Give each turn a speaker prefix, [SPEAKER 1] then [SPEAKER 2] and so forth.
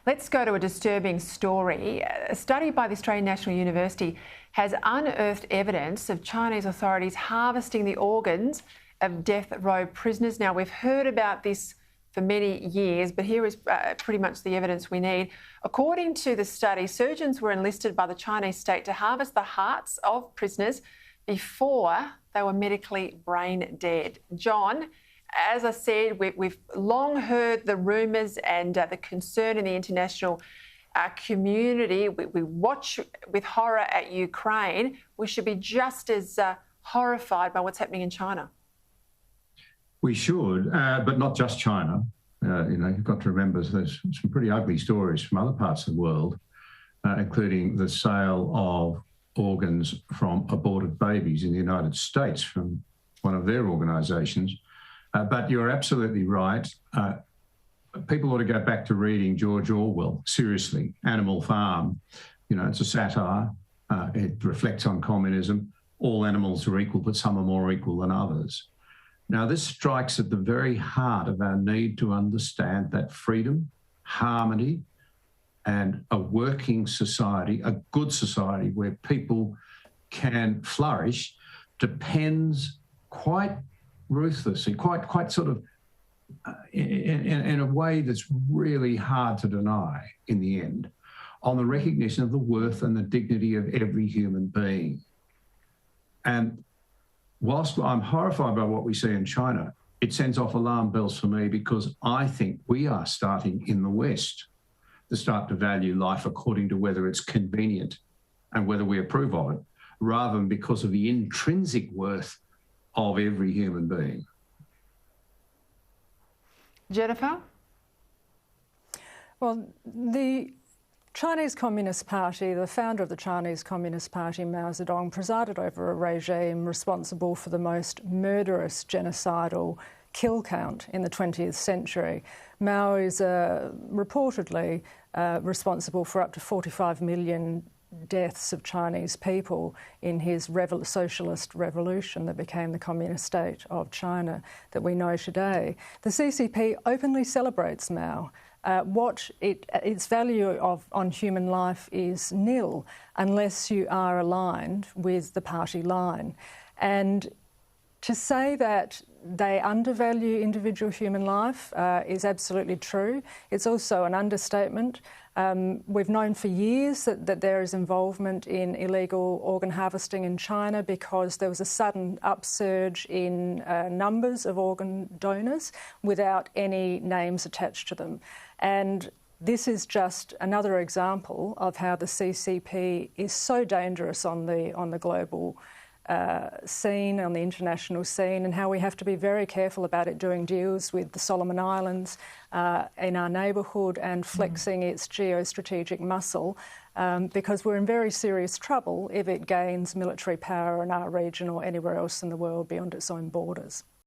[SPEAKER 1] Let's go to a disturbing story. A study by the Australian National University has unearthed evidence of Chinese authorities harvesting the organs of death row prisoners. Now, we've heard about this for many years, but here is pretty much the evidence we need. According to the study, surgeons were enlisted by the Chinese state to harvest the hearts of prisoners before they were medically brain dead. John, as I said, we've long heard the rumours and the concern in the international community. We watch with horror at Ukraine. We should be just as horrified by what's happening in China.
[SPEAKER 2] We should, but not just China. You've got to remember there's some pretty ugly stories from other parts of the world, including the sale of organs from aborted babies in the United States from one of their organisations. But you're absolutely right. People ought to go back to reading George Orwell, seriously, Animal Farm. It's a satire. It reflects on communism. All animals are equal, but some are more equal than others. Now, this strikes at the very heart of our need to understand that freedom, harmony, and a working society, a good society where people can flourish, depends quite ruthlessly, quite sort of in a way that's really hard to deny in the end, on the recognition of the worth and the dignity of every human being. And whilst I'm horrified by what we see in China, it sends off alarm bells for me, because I think we are starting in the West to start to value life according to whether it's convenient and whether we approve of it, rather than because of the intrinsic worth of every human being.
[SPEAKER 1] Jennifer?
[SPEAKER 3] Well, the Chinese Communist Party, the founder of the Chinese Communist Party, Mao Zedong, presided over a regime responsible for the most murderous genocidal kill count in the 20th century. Mao is reportedly responsible for up to 45 million deaths of Chinese people in his socialist revolution that became the communist state of China that we know today. The CCP openly celebrates Mao. Its value on human life is nil unless you are aligned with the party line. And to say that they undervalue individual human life is absolutely true. It's also an understatement. We've known for years that there is involvement in illegal organ harvesting in China because there was a sudden upsurge in numbers of organ donors without any names attached to them. And this is just another example of how the CCP is so dangerous on the global scene, on the international scene, and how we have to be very careful about it doing deals with the Solomon Islands in our neighbourhood and flexing its geostrategic muscle, because we're in very serious trouble if it gains military power in our region or anywhere else in the world beyond its own borders.